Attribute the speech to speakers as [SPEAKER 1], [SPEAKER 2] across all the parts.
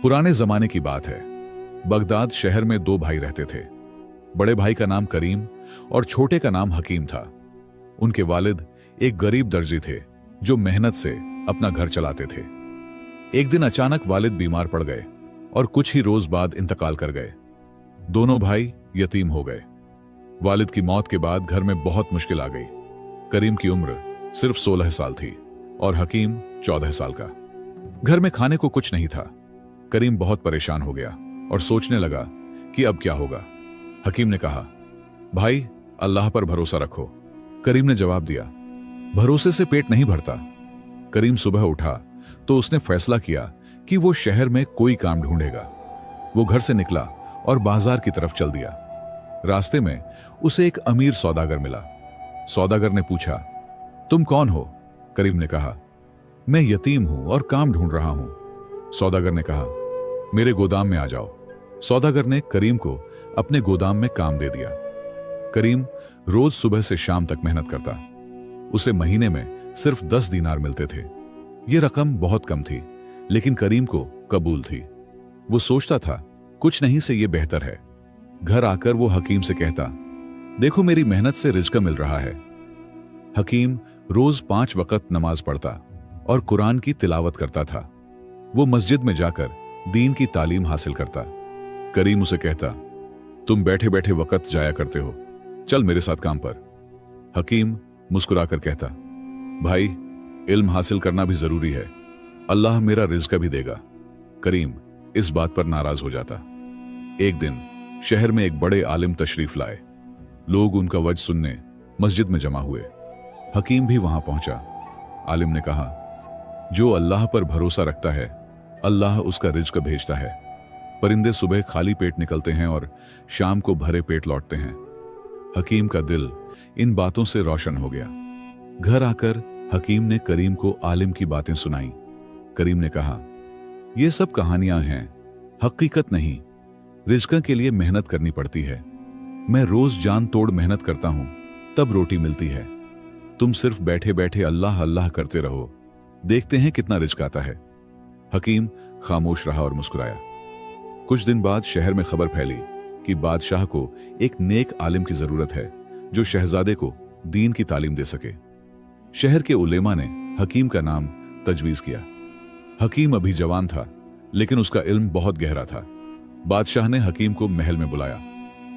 [SPEAKER 1] पुराने जमाने की बात है। बगदाद शहर में दो भाई रहते थे। बड़े भाई का नाम करीम और छोटे का नाम हकीम था। उनके वालिद एक गरीब दर्जी थे जो मेहनत से अपना घर चलाते थे। एक दिन अचानक वालिद बीमार पड़ गए और कुछ ही रोज बाद इंतकाल कर गए। दोनों भाई यतीम हो गए। वालिद की मौत के बाद घर में बहुत मुश्किल आ गई। करीम की उम्र सिर्फ 16 साल थी और हकीम 14 साल का। घर में खाने को कुछ नहीं था। करीम बहुत परेशान हो गया और सोचने लगा कि अब क्या होगा। हकीम ने कहा, भाई अल्लाह पर भरोसा रखो। करीम ने जवाब दिया, भरोसे से पेट नहीं भरता। करीम सुबह उठा तो उसने फैसला किया कि वो शहर में कोई काम ढूंढेगा। वो घर से निकला और बाजार की तरफ चल दिया। रास्ते में उसे एक अमीर सौदागर मिला। सौदागर ने पूछा, तुम कौन हो? करीम ने कहा, मैं यतीम हूं और काम ढूंढ रहा हूं। सौदागर ने कहा, मेरे गोदाम में आ जाओ। सौदागर ने करीम को अपने गोदाम में काम दे दिया। करीम रोज सुबह से शाम तक मेहनत करता। उसे महीने में सिर्फ 10 दीनार मिलते थे। यह रकम बहुत कम थी, लेकिन करीम को कबूल थी। वो सोचता था, कुछ नहीं से यह बेहतर है। घर आकर वो हकीम से कहता, देखो मेरी मेहनत से रिज़्क मिल रहा है। हकीम रोज 5 वक्त नमाज पढ़ता और कुरान की तिलावत करता था। वो मस्जिद में जाकर दीन की तालीम हासिल करता। करीम उसे कहता, तुम बैठे बैठे वक्त जाया करते हो, चल मेरे साथ काम पर। हकीम मुस्कुराकर कहता, भाई इल्म हासिल करना भी जरूरी है, अल्लाह मेरा रिज़्क भी देगा। करीम इस बात पर नाराज हो जाता। एक दिन शहर में एक बड़े आलिम तशरीफ लाए। लोग उनका वज सुनने मस्जिद में जमा हुए। हकीम भी वहां पहुंचा। आलिम ने कहा, जो अल्लाह पर भरोसा रखता है अल्लाह उसका रिज़्क भेजता है। परिंदे सुबह खाली पेट निकलते हैं और शाम को भरे पेट लौटते हैं। हकीम का दिल इन बातों से रोशन हो गया। घर आकर हकीम ने करीम को आलिम की बातें सुनाई। करीम ने कहा, यह सब कहानियां हैं, हकीकत नहीं। रिज़्क के लिए मेहनत करनी पड़ती है। मैं रोज जान तोड़ मेहनत करता हूं, तब रोटी मिलती है। तुम सिर्फ बैठे बैठे अल्लाह अल्लाह करते रहो, देखते हैं कितना रिज़्क आता है। हकीम खामोश रहा और मुस्कुराया। कुछ दिन बाद शहर में खबर फैली कि बादशाह को एक नेक आलिम की जरूरत है जो शहजादे को दीन की तालीम दे सके। शहर के उलेमा ने हकीम का नाम तजवीज किया। हकीम अभी जवान था, लेकिन उसका इल्म बहुत गहरा था। बादशाह ने हकीम को महल में बुलाया।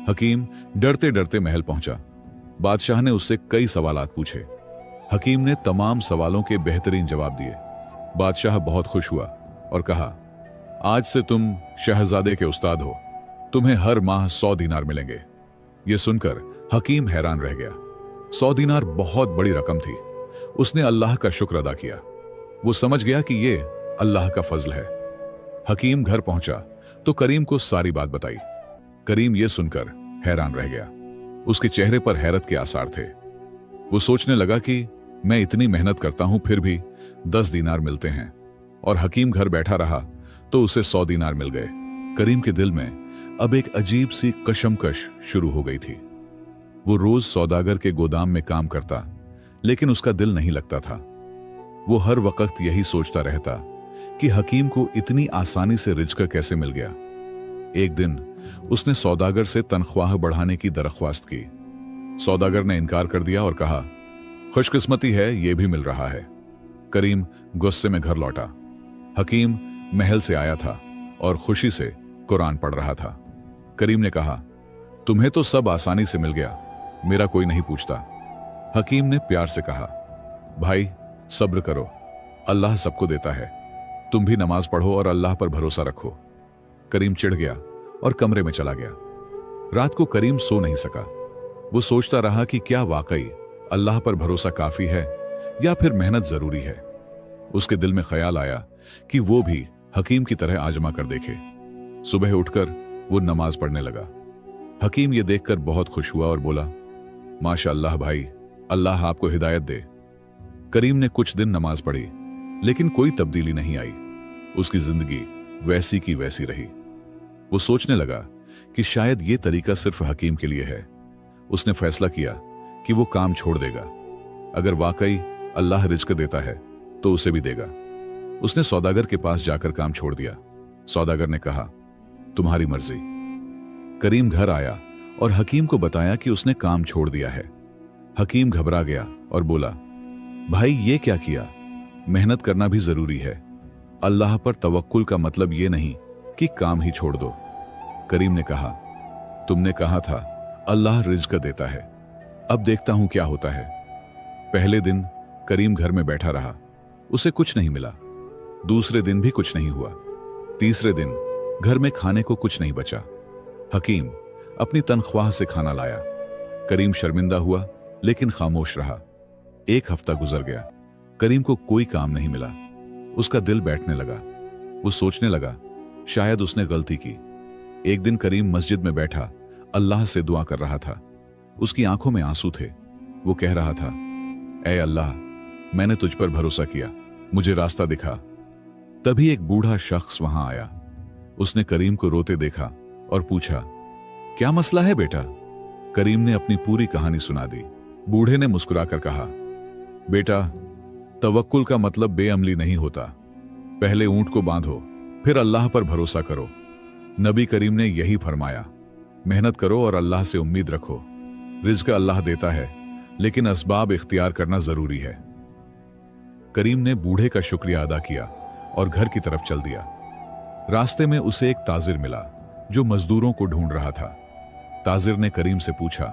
[SPEAKER 1] हकीम डरते डरते महल पहुंचा। बादशाह ने उससे कई सवालात पूछे। हकीम ने तमाम सवालों के बेहतरीन जवाब दिए। बादशाह बहुत खुश हुआ और कहा, आज से तुम शहजादे के उस्ताद हो, तुम्हें हर माह 100 दीनार मिलेंगे। यह सुनकर हकीम हैरान रह गया। 100 दीनार बहुत बड़ी रकम थी। उसने अल्लाह का शुक्र अदा किया। वो समझ गया कि यह अल्लाह का फजल है। हकीम घर पहुंचा तो करीम को सारी बात बताई। करीम यह सुनकर हैरान रह गया। उसके चेहरे पर हैरत के आसार थे। वो सोचने लगा कि मैं इतनी मेहनत करता हूं फिर भी 10 दीनार मिलते हैं, और हकीम घर बैठा रहा तो उसे 100 दीनार मिल गए। करीम के दिल में अब एक अजीब सी कशमकश शुरू हो गई थी। वो रोज सौदागर के गोदाम में काम करता, लेकिन उसका दिल नहीं लगता था। वो हर वक्त यही सोचता रहता कि हकीम को इतनी आसानी से रिज़्क कैसे मिल गया। एक दिन उसने सौदागर से तनख्वाह बढ़ाने की दरख्वास्त की। सौदागर ने इनकार कर दिया और कहा, खुशकिस्मती है, यह भी मिल रहा है। करीम गुस्से में घर लौटा। हकीम महल से आया था और खुशी से कुरान पढ़ रहा था। करीम ने कहा, तुम्हें तो सब आसानी से मिल गया, मेरा कोई नहीं पूछता। हकीम ने प्यार से कहा, भाई सब्र करो, अल्लाह सबको देता है। तुम भी नमाज पढ़ो और अल्लाह पर भरोसा रखो। करीम चिढ़ गया और कमरे में चला गया। रात को करीम सो नहीं सका। वो सोचता रहा कि क्या वाकई अल्लाह पर भरोसा काफी है या फिर मेहनत जरूरी है। उसके दिल में ख्याल आया कि वो भी हकीम की तरह आजमा कर देखे। सुबह उठकर वो नमाज पढ़ने लगा। हकीम ये देखकर बहुत खुश हुआ और बोला, माशाअल्लाह भाई, अल्लाह आपको हिदायत दे। करीम ने कुछ दिन नमाज पढ़ी, लेकिन कोई तब्दीली नहीं आई। उसकी जिंदगी वैसी की वैसी रही। वो सोचने लगा कि शायद ये तरीका सिर्फ हकीम के लिए है। उसने फैसला किया कि वो काम छोड़ देगा। अगर वाकई अल्लाह रिज़्क देता है तो उसे भी देगा। उसने सौदागर के पास जाकर काम छोड़ दिया। सौदागर ने कहा, तुम्हारी मर्जी। करीम घर आया और हकीम को बताया कि उसने काम छोड़ दिया है। हकीम घबरा गया और बोला, भाई ये क्या किया? मेहनत करना भी जरूरी है। अल्लाह पर तवक्कुल का मतलब ये नहीं कि काम ही छोड़ दो। करीम ने कहा, तुमने कहा था अल्लाह रिज्क देता है, अब देखता हूं क्या होता है। पहले दिन करीम घर में बैठा रहा, उसे कुछ नहीं मिला। दूसरे दिन भी कुछ नहीं हुआ। तीसरे दिन घर में खाने को कुछ नहीं बचा। हकीम अपनी तनख्वाह से खाना लाया। करीम शर्मिंदा हुआ लेकिन खामोश रहा। एक हफ्ता गुजर गया, करीम को कोई काम नहीं मिला। उसका दिल बैठने लगा। वो सोचने लगा, शायद उसने गलती की। एक दिन करीम मस्जिद में बैठा अल्लाह से दुआ कर रहा था। उसकी आंखों में आंसू थे। वो कह रहा था, ऐ अल्लाह, मैंने तुझ पर भरोसा किया, मुझे रास्ता दिखा। तभी एक बूढ़ा शख्स वहां आया। उसने करीम को रोते देखा और पूछा, क्या मसला है बेटा? करीम ने अपनी पूरी कहानी सुना दी। बूढ़े ने मुस्कुराकर कहा, बेटा, तवक्कुल का मतलब बेअमली नहीं होता। पहले ऊंट को बांधो, फिर अल्लाह पर भरोसा करो। नबी करीम ने यही फरमाया, मेहनत करो और अल्लाह से उम्मीद रखो। रिज़्क अल्लाह देता है, लेकिन असबाब इख्तियार करना जरूरी है। करीम ने बूढ़े का शुक्रिया अदा किया और घर की तरफ चल दिया। रास्ते में उसे एक ताजिर मिला जो मजदूरों को ढूंढ रहा था। ताजिर ने करीम से पूछा,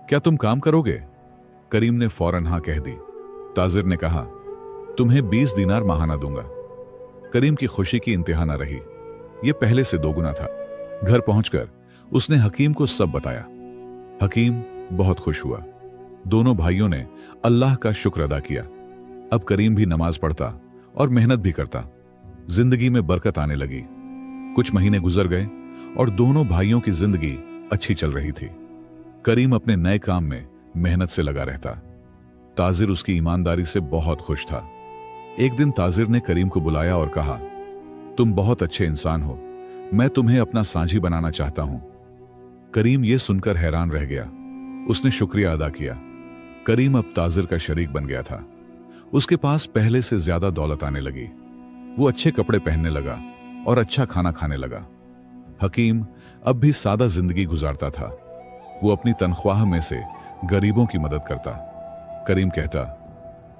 [SPEAKER 1] क्या तुम काम करोगे? करीम ने फौरन हां कह दी। ताजिर ने कहा, तुम्हें 20 दीनार माहाना दूंगा। करीम की खुशी की इंतहा न रही। यह पहले से दोगुना था। घर पहुंचकर उसने हकीम को सब बताया। हकीम बहुत खुश हुआ। दोनों भाइयों ने अल्लाह का शुक्र अदा किया। अब करीम भी नमाज पढ़ता और मेहनत भी करता। जिंदगी में बरकत आने लगी। कुछ महीने गुजर गए और दोनों भाइयों की जिंदगी अच्छी चल रही थी। करीम अपने नए काम में मेहनत से लगा रहता। ताजिर उसकी ईमानदारी से बहुत खुश था। एक दिन ताजिर ने करीम को बुलाया और कहा, तुम बहुत अच्छे इंसान हो, मैं तुम्हें अपना साझी बनाना चाहता हूं। करीम यह सुनकर हैरान रह गया। उसने शुक्रिया अदा किया। करीम अब ताजिर का शरीक बन गया था। उसके पास पहले से ज्यादा दौलत आने लगी। वो अच्छे कपड़े पहनने लगा और अच्छा खाना खाने लगा। हकीम अब भी सादा जिंदगी गुजारता था। वो अपनी तनख्वाह में से गरीबों की मदद करता। करीम कहता,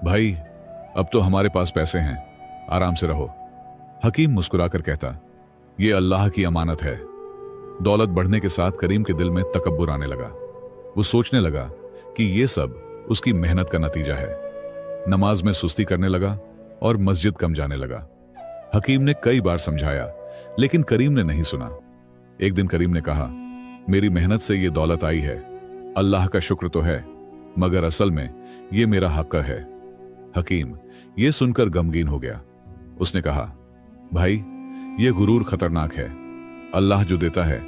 [SPEAKER 1] भाई, अब तो हमारे पास पैसे हैं, आराम से रहो। हकीम मुस्कुराकर कहता, यह अल्लाह की अमानत है। दौलत बढ़ने के साथ करीम के दिल में तकब्बुर आने लगा। वो सोचने लगा कि यह सब उसकी मेहनत का नतीजा है। नमाज में सुस्ती करने लगा और मस्जिद कम जाने लगा। हकीम ने कई बार समझाया, लेकिन करीम ने नहीं सुना। एक दिन करीम ने कहा, मेरी मेहनत से यह दौलत आई है, अल्लाह का शुक्र तो है, मगर असल में यह मेरा हक है। हकीम यह सुनकर गमगीन हो गया। उसने कहा, भाई, यह गुरूर खतरनाक है। अल्लाह जो देता है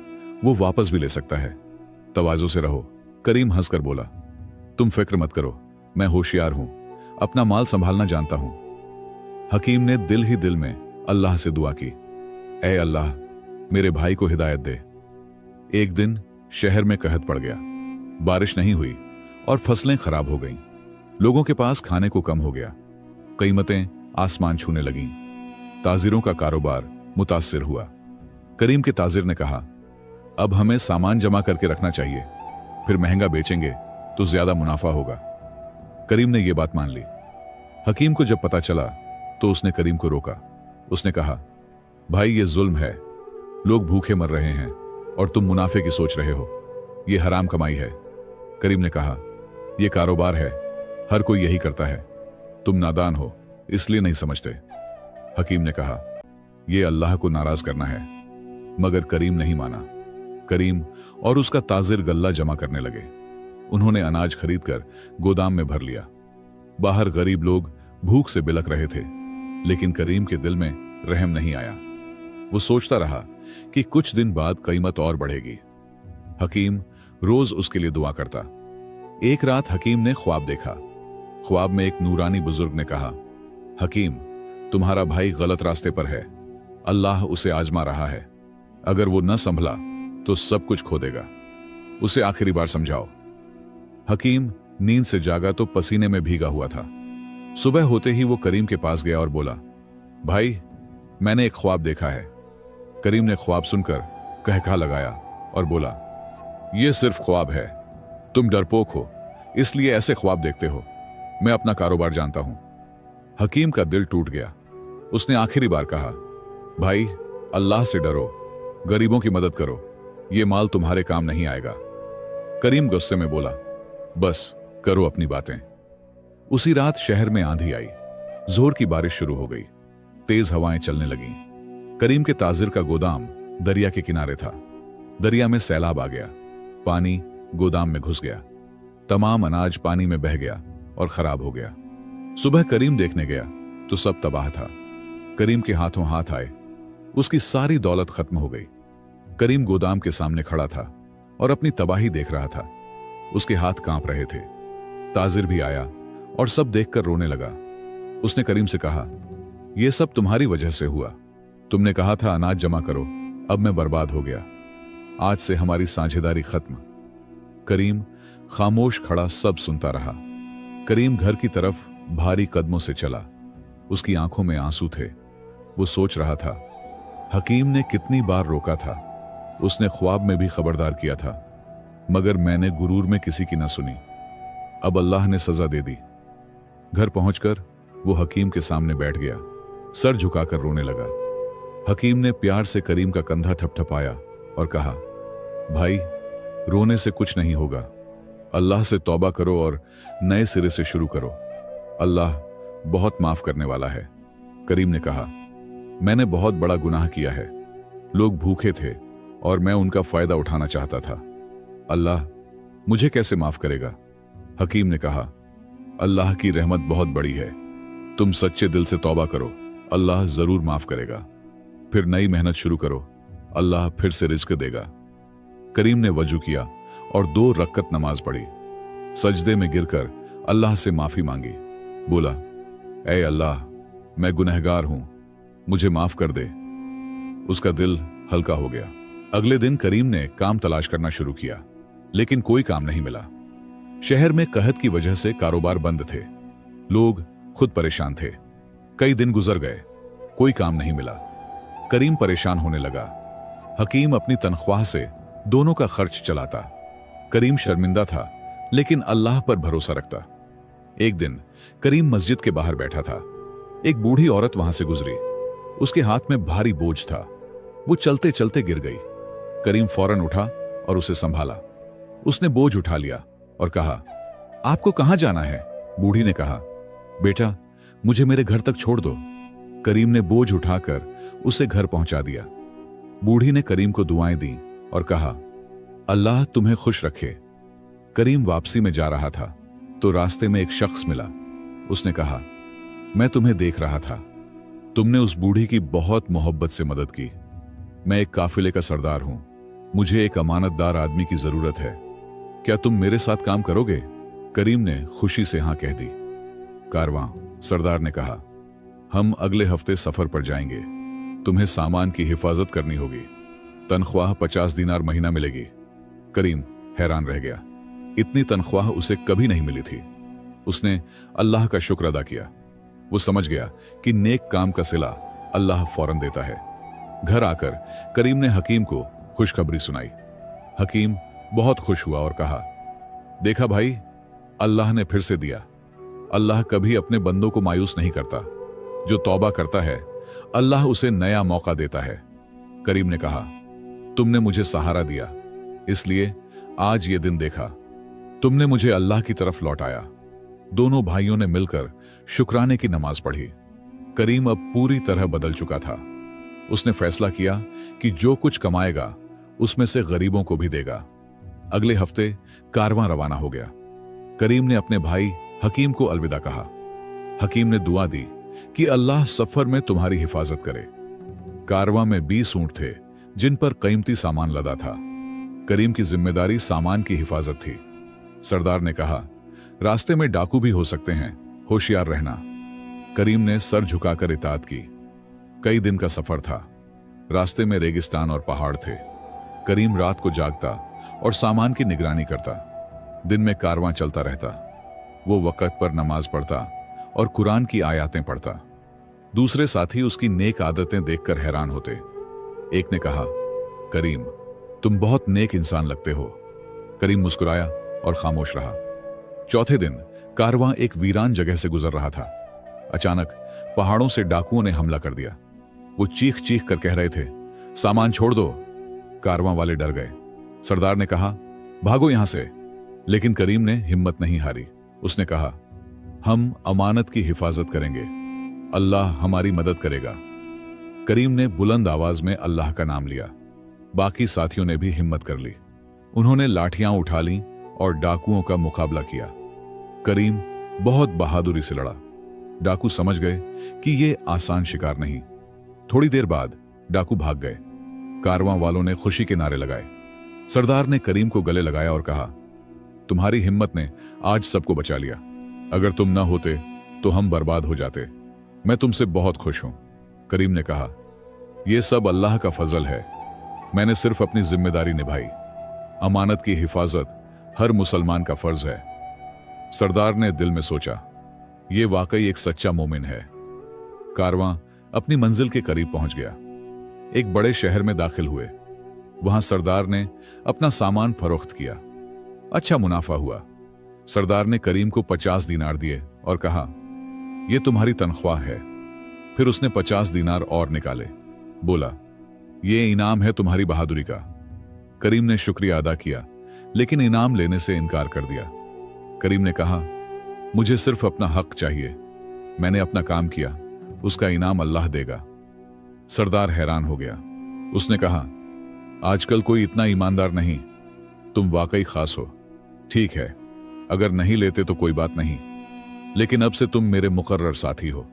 [SPEAKER 1] वो वापस भी ले सकता है। तवाज़ु से रहो। करीम हंसकर बोला, तुम फिक्र मत करो, मैं होशियार हूं, अपना माल संभालना जानता हूं। हकीम ने दिल ही दिल में अल्लाह से दुआ की, ऐ अल्लाह, मेरे भाई को हिदायत दे। एक दिन शहर में कहत पड़ गया। बारिश नहीं हुई और फसलें खराब हो गईं। लोगों के पास खाने को कम हो गया। कीमतें आसमान छूने लगीं। ताजिरों का कारोबार मुतासिर हुआ। करीम के ताजिर ने कहा, अब हमें सामान जमा करके रखना चाहिए, फिर महंगा बेचेंगे तो ज्यादा मुनाफा होगा। करीम ने यह बात मान ली। हकीम को जब पता चला तो उसने करीम को रोका। उसने कहा, भाई, ये जुल्म है। लोग भूखे मर रहे हैं और तुम मुनाफे की सोच रहे हो। यह हराम कमाई है। करीम ने कहा, यह कारोबार है, हर कोई यही करता है। तुम नादान हो, इसलिए नहीं समझते। हकीम ने कहा, यह अल्लाह को नाराज करना है। मगर करीम नहीं माना। करीम और उसका ताजिर गल्ला जमा करने लगे। उन्होंने अनाज खरीदकर गोदाम में भर लिया। बाहर गरीब लोग भूख से बिलख रहे थे, लेकिन करीम के दिल में रहम नहीं आया। वो सोचता रहा कि कुछ दिन बाद कीमत और बढ़ेगी। हकीम रोज उसके लिए दुआ करता। एक रात हकीम ने ख्वाब देखा। ख्वाब में एक नूरानी बुजुर्ग ने कहा, हकीम, तुम्हारा भाई गलत रास्ते पर है। अल्लाह उसे आजमा रहा है। अगर वो न संभला तो सब कुछ खो देगा। उसे आखिरी बार समझाओ। हकीम नींद से जागा तो पसीने में भीगा हुआ था। सुबह होते ही वो करीम के पास गया और बोला, भाई, मैंने एक ख्वाब देखा है। करीम ने ख्वाब सुनकर कहका लगाया और बोला, यह सिर्फ ख्वाब है, तुम डरपोक हो इसलिए ऐसे ख्वाब देखते हो, मैं अपना कारोबार जानता हूं। हकीम का दिल टूट गया। उसने आखिरी बार कहा, भाई अल्लाह से डरो, गरीबों की मदद करो, यह माल तुम्हारे काम नहीं आएगा। करीम गुस्से में बोला, बस करो अपनी बातें। उसी रात शहर में आंधी आई, जोर की बारिश शुरू हो गई, तेज हवाएं चलने लगीं। करीम के ताजिर का गोदाम दरिया के किनारे था। दरिया में सैलाब आ गया, पानी गोदाम में घुस गया, तमाम अनाज पानी में बह गया और खराब हो गया। सुबह करीम देखने गया तो सब तबाह था। करीम के हाथों हाथ आए, उसकी सारी दौलत खत्म हो गई। करीम गोदाम के सामने खड़ा था और अपनी तबाही देख रहा था। उसके हाथ कांप रहे थे। ताजिर भी आया और सब देखकर रोने लगा। उसने करीम से कहा, यह सब तुम्हारी वजह से हुआ, तुमने कहा था अनाज जमा करो, अब मैं बर्बाद हो गया, आज से हमारी साझेदारी खत्म। करीम खामोश खड़ा सब सुनता रहा। करीम घर की तरफ भारी कदमों से चला। उसकी आंखों में आंसू थे। वो सोच रहा था, हकीम ने कितनी बार रोका था, उसने ख्वाब में भी खबरदार किया था, मगर मैंने गुरूर में किसी की न सुनी। अब अल्लाह ने सजा दे दी। घर पहुंचकर वो हकीम के सामने बैठ गया, सर झुकाकर रोने लगा। हकीम ने प्यार से करीम का कंधा ठपठपाया और कहा, भाई रोने से कुछ नहीं होगा, अल्लाह से तौबा करो और नए सिरे से शुरू करो, अल्लाह बहुत माफ करने वाला है। करीम ने कहा, मैंने बहुत बड़ा गुनाह किया है, लोग भूखे थे और मैं उनका फायदा उठाना चाहता था, अल्लाह मुझे कैसे माफ करेगा। हकीम ने कहा, अल्लाह की रहमत बहुत बड़ी है, तुम सच्चे दिल से तौबा करो, अल्लाह जरूर माफ करेगा, फिर नई मेहनत शुरू करो, अल्लाह फिर से रिज्क देगा। करीम ने वजू किया और 2 रकअत नमाज पढ़ी। सजदे में गिरकर अल्लाह से माफी मांगी। बोला, ऐ अल्लाह, मैं गुनहगार हूं, मुझे माफ कर दे। उसका दिल हल्का हो गया। अगले दिन करीम ने काम तलाश करना शुरू किया, लेकिन कोई काम नहीं मिला। शहर में कहत की वजह से कारोबार बंद थे। लोग खुद परेशान थे। कई दिन गुजर गए, कोई काम नहीं मिला। करीम परेशान होने लगा। हकीम अपनी तनख्वाह से दोनों का खर्च चलाता। करीम शर्मिंदा था, लेकिन अल्लाह पर भरोसा रखता। एक दिन करीम मस्जिद के बाहर बैठा था। एक बूढ़ी औरत वहां से गुजरी। उसके हाथ में भारी बोझ था। वो चलते चलते गिर गई। करीम फौरन उठा और उसे संभाला। उसने बोझ उठा लिया और कहा, आपको कहां जाना है? बूढ़ी ने कहा, बेटा मुझे मेरे घर तक छोड़ दो। करीम ने बोझ उठाकर उसे घर पहुंचा दिया। बूढ़ी ने करीम को दुआएं दी और कहा, अल्लाह तुम्हें खुश रखे। करीम वापसी में जा रहा था तो रास्ते में एक शख्स मिला। उसने कहा, मैं तुम्हें देख रहा था, तुमने उस बूढ़ी की बहुत मोहब्बत से मदद की। मैं एक काफिले का सरदार हूं, मुझे एक अमानतदार आदमी की जरूरत है, क्या तुम मेरे साथ काम करोगे? करीम ने खुशी से हां कह दी। कारवां, सरदार ने कहा, हम अगले हफ्ते सफर पर जाएंगे, तुम्हें सामान की हिफाजत करनी होगी, तनख्वाह 50 दीनार महीना मिलेगी। करीम हैरान रह गया, इतनी तनख्वाह उसे कभी नहीं मिली थी। उसने अल्लाह का शुक्र अदा किया। वो समझ गया कि नेक काम का सिला अल्लाह फौरन देता है। घर आकर करीम ने हकीम को खुशखबरी सुनाई। हकीम बहुत खुश हुआ और कहा, देखा भाई, अल्लाह ने फिर से दिया। अल्लाह कभी अपने बंदों को मायूस नहीं करता। जो तौबा करता है अल्लाह उसे नया मौका देता है। करीम ने कहा, तुमने मुझे सहारा दिया, इसलिए आज ये दिन देखा, तुमने मुझे अल्लाह की तरफ लौटाया। दोनों भाइयों ने मिलकर शुक्राने की नमाज पढ़ी। करीम अब पूरी तरह बदल चुका था। उसने फैसला किया कि जो कुछ कमाएगा उसमें से गरीबों को भी देगा। अगले हफ्ते कारवां रवाना हो गया। करीम ने अपने भाई हकीम को अलविदा कहा। हकीम ने दुआ दी कि अल्लाह सफर में तुम्हारी हिफाजत करे। कारवां में 20 ऊंट थे जिन पर कीमती सामान लदा था। करीम की जिम्मेदारी सामान की हिफाजत थी। सरदार ने कहा, रास्ते में डाकू भी हो सकते हैं, होशियार रहना। करीम ने सर झुकाकर इताअत की। कई दिन का सफर था। रास्ते में रेगिस्तान और पहाड़ थे। करीम रात को जागता और सामान की निगरानी करता। दिन में कारवां चलता रहता। वो वक़्त पर नमाज पढ़ता और कुरान की आयातें पढ़ता। दूसरे साथी उसकी नेक आदतें देखकर हैरान होते। एक ने कहा, करीम, तुम बहुत नेक इंसान लगते हो। करीम मुस्कुराया और खामोश रहा। चौथे दिन कारवां एक वीरान जगह से गुजर रहा था। अचानक पहाड़ों से डाकुओं ने हमला कर दिया। वो चीख चीख कर कह रहे थे, सामान छोड़ दो। कारवां वाले डर गए। सरदार ने कहा, भागो यहां से। लेकिन करीम ने हिम्मत नहीं हारी। उसने कहा, हम अमानत की हिफाजत करेंगे, अल्लाह हमारी मदद करेगा। करीम ने बुलंद आवाज में अल्लाह का नाम लिया। बाकी साथियों ने भी हिम्मत कर ली। उन्होंने लाठियां उठा लीं और डाकुओं का मुकाबला किया। करीम बहुत बहादुरी से लड़ा। डाकू समझ गए कि यह आसान शिकार नहीं। थोड़ी देर बाद डाकू भाग गए। कारवां वालों ने खुशी के नारे लगाए। सरदार ने करीम को गले लगाया और कहा, तुम्हारी हिम्मत ने आज सबको बचा लिया। अगर तुम ना होते तो हम बर्बाद हो जाते। मैं तुमसे बहुत खुश हूं। करीम ने कहा, यह सब अल्लाह का फजल है। मैंने सिर्फ अपनी जिम्मेदारी निभाई। अमानत की हिफाजत हर मुसलमान का फर्ज है। सरदार ने दिल में सोचा, यह वाकई एक सच्चा मोमिन है। कारवां अपनी मंजिल के करीब पहुंच गया। एक बड़े शहर में दाखिल हुए। वहां सरदार ने अपना सामान फरोख्त किया। अच्छा मुनाफा हुआ। सरदार ने करीम को 50 दीनार दिए और कहा, यह तुम्हारी तनख्वाह है। फिर उसने 50 दीनार और निकाले। बोला, यह इनाम है तुम्हारी बहादुरी का। करीम ने शुक्रिया अदा किया, लेकिन इनाम लेने से इनकार कर दिया। करीम ने कहा, मुझे सिर्फ अपना हक चाहिए। मैंने अपना काम किया, उसका इनाम अल्लाह देगा। सरदार हैरान हो गया। उसने कहा, आजकल कोई इतना ईमानदार नहीं। तुम वाकई खास हो। ठीक है, अगर नहीं लेते तो कोई बात नहीं, लेकिन अब से तुम मेरे मुकर्रर साथी हो।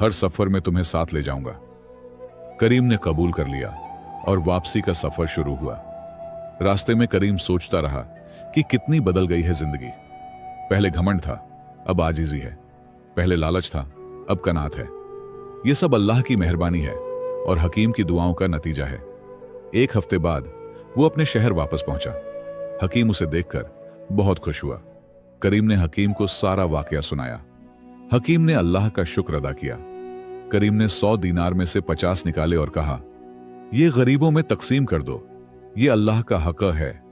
[SPEAKER 1] हर सफर में तुम्हें साथ ले जाऊंगा। करीम ने कबूल कर लिया और वापसी का सफर शुरू हुआ। रास्ते में करीम सोचता रहा कि कितनी बदल गई है जिंदगी। पहले घमंड था, अब आजिजी है। पहले लालच था, अब कनात है। यह सब अल्लाह की मेहरबानी है और हकीम की दुआओं का नतीजा है। एक हफ्ते बाद वो अपने शहर वापस पहुंचा। हकीम उसे देखकर बहुत खुश हुआ। करीम ने हकीम को सारा वाकया सुनाया। हकीम ने अल्लाह का शुक्र अदा किया। करीम ने 100 दीनार में से 50 निकाले और कहा, यह गरीबों में तकसीम कर दो, यह अल्लाह का हक है।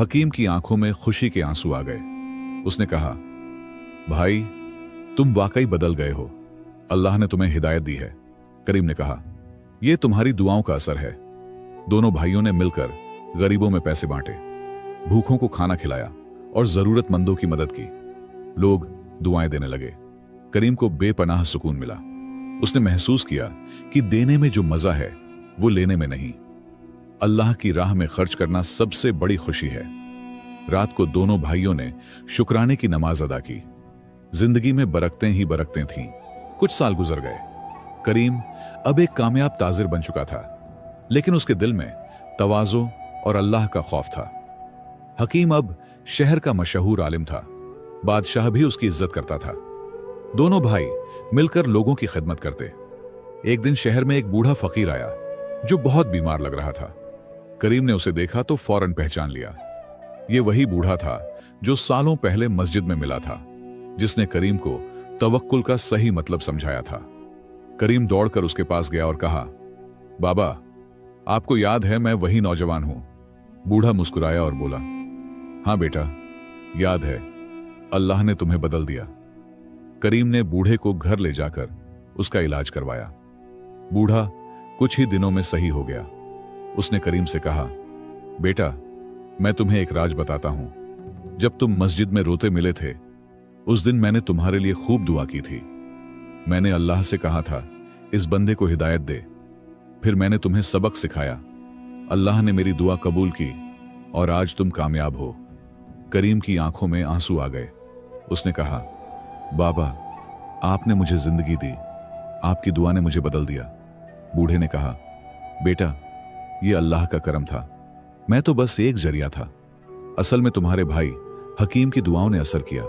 [SPEAKER 1] हकीम की आंखों में खुशी के आंसू आ गए। उसने कहा, भाई, तुम वाकई बदल गए हो। अल्लाह ने तुम्हें हिदायत दी है। करीम ने कहा, यह तुम्हारी दुआओं का असर है। दोनों भाइयों ने मिलकर गरीबों में पैसे बांटे, भूखों को खाना खिलाया और जरूरतमंदों की मदद की। लोग दुआएं देने लगे। करीम को बेपनाह सुकून मिला। उसने महसूस किया कि देने में जो मजा है वो लेने में नहीं। अल्लाह की राह में खर्च करना सबसे बड़ी खुशी है। रात को दोनों भाइयों ने शुक्राने की नमाज अदा की। जिंदगी में बरकतें ही बरकतें थीं। कुछ साल गुजर गए। करीम अब एक कामयाब ताजिर बन चुका था, लेकिन उसके दिल में तवाज़ो और अल्लाह का खौफ था। हकीम अब शहर का मशहूर आलिम था। बादशाह भी उसकी इज्जत करता था। दोनों भाई मिलकर लोगों की खिदमत करते। एक दिन शहर में एक बूढ़ा फकीर आया जो बहुत बीमार लग रहा था। करीम ने उसे देखा तो फौरन पहचान लिया। यह वही बूढ़ा था जो सालों पहले मस्जिद में मिला था, जिसने करीम को तवक्कुल का सही मतलब समझाया था। करीम दौड़कर उसके पास गया और कहा, बाबा, आपको याद है मैं वही नौजवान हूं। बूढ़ा मुस्कुराया और बोला, हां बेटा, याद है। अल्लाह ने तुम्हें बदल दिया। करीम ने बूढ़े को घर ले जाकर उसका इलाज करवाया। बूढ़ा कुछ ही दिनों में सही हो गया। उसने करीम से कहा, बेटा, मैं तुम्हें एक राज बताता हूं। जब तुम मस्जिद में रोते मिले थे, उस दिन मैंने तुम्हारे लिए खूब दुआ की थी। मैंने अल्लाह से कहा था, इस बंदे को हिदायत दे। फिर मैंने तुम्हें सबक सिखाया। अल्लाह ने मेरी दुआ कबूल की और आज तुम कामयाब हो। करीम की आंखों में आंसू आ गए। उसने कहा, बाबा, आपने मुझे जिंदगी दी। आपकी दुआ ने मुझे बदल दिया। बूढ़े ने कहा, बेटा, यह अल्लाह का करम था। मैं तो बस एक जरिया था। असल में तुम्हारे भाई हकीम की दुआओं ने असर किया।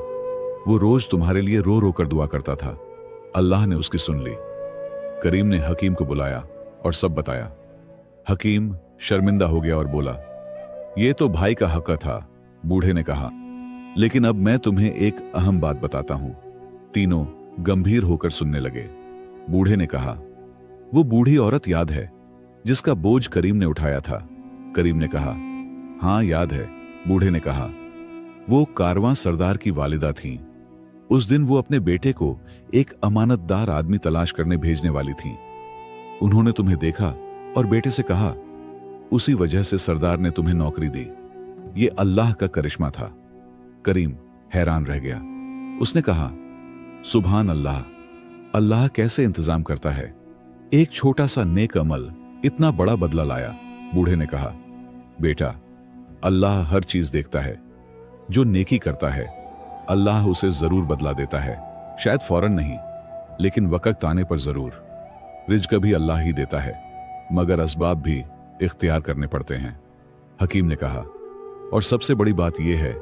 [SPEAKER 1] वो रोज तुम्हारे लिए रो रो कर दुआ करता था। अल्लाह ने उसकी सुन ली। करीम ने हकीम को बुलाया और सब बताया। हकीम शर्मिंदा हो गया और बोला, यह तो भाई का हक था। बूढ़े ने कहा, लेकिन अब मैं तुम्हें एक अहम बात बताता हूं। तीनों गंभीर होकर सुनने लगे। बूढ़े ने कहा, वो बूढ़ी औरत याद है जिसका बोझ करीम ने उठाया था। करीम ने कहा, हाँ याद है। बूढ़े ने कहा, वो कारवां सरदार की वालिदा थीं। उस दिन वो अपने बेटे को एक अमानतदार आदमी तलाश करने भेजने वाली थीं। उन्होंने तुम्हें देखा और बेटे से कहा, उसी वजह से सरदार ने तुम्हें नौकरी दी। ये अल्लाह का करिश्मा था। करीम हैरान रह गया। उसने कहा, सुभान अल्लाह, अल्लाह कैसे इंतजाम करता है। एक छोटा सा नेक अमल इतना बड़ा बदला लाया। बूढ़े ने कहा, बेटा, अल्लाह हर चीज देखता है। जो नेकी करता है अल्लाह उसे जरूर बदला देता है। शायद फौरन नहीं, लेकिन वक्त आने पर जरूर। रिज्क भी अल्लाह ही देता है, मगर असबाब भी इख्तियार करने पड़ते हैं। हकीम ने कहा, और सबसे बड़ी बात यह है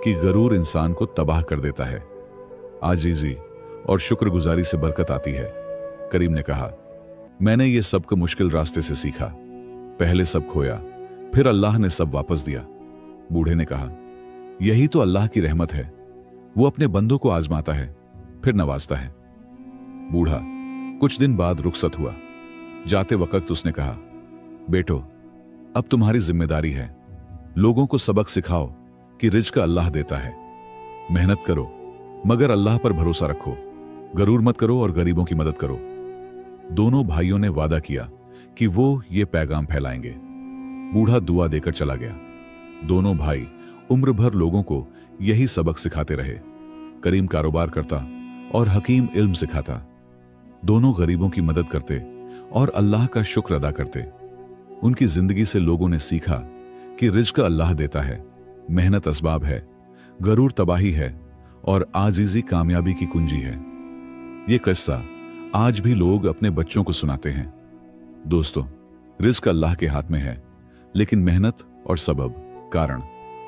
[SPEAKER 1] कि गरूर इंसान को तबाह कर देता है। आजीजी और शुक्रगुजारी से बरकत आती है। करीम ने कहा, मैंने ये सबको मुश्किल रास्ते से सीखा। पहले सब खोया, फिर अल्लाह ने सब वापस दिया। बूढ़े ने कहा, यही तो अल्लाह की रहमत है। वो अपने बंदों को आजमाता है, फिर नवाजता है। बूढ़ा कुछ दिन बाद रुखसत हुआ। जाते वक्त उसने कहा, बेटो, अब तुम्हारी जिम्मेदारी है। लोगों को सबक सिखाओ कि रिज्क अल्लाह देता है। मेहनत करो, मगर अल्लाह पर भरोसा रखो। गरूर मत करो और गरीबों की मदद करो। दोनों भाइयों ने वादा किया कि वो ये पैगाम फैलाएंगे। बूढ़ा दुआ देकर चला गया। दोनों भाई उम्र भर लोगों को यही सबक सिखाते रहे। करीम कारोबार करता और हकीम इल्म सिखाता। दोनों गरीबों की मदद करते और अल्लाह का शुक्र अदा करते। उनकी जिंदगी से लोगों ने सीखा कि रिज्क अल्लाह देता है, मेहनत असबाब है, गरूर तबाही है और आजीजी कामयाबी की कुंजी है। ये किस्सा आज भी लोग अपने बच्चों को सुनाते हैं। दोस्तों, रिज्क अल्लाह के हाथ में है, लेकिन मेहनत और सबब, कारण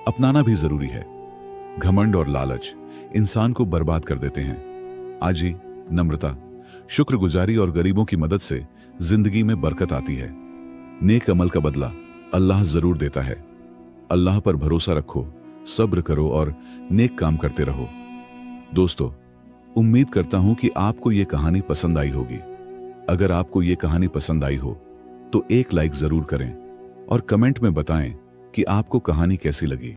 [SPEAKER 1] अपनाना भी जरूरी है। घमंड और लालच इंसान को बर्बाद कर देते हैं। आजी, नम्रता, शुक्रगुजारी और गरीबों की मदद से जिंदगी में बरकत आती है। नेक अमल का बदला अल्लाह जरूर देता है। अल्लाह पर भरोसा रखो, सब्र करो और नेक काम करते रहो। दोस्तों, उम्मीद करता हूं कि आपको यह कहानी पसंद आई होगी। अगर आपको यह कहानी पसंद आई हो तो एक लाइक जरूर करें और कमेंट में बताएं कि आपको कहानी कैसी लगी।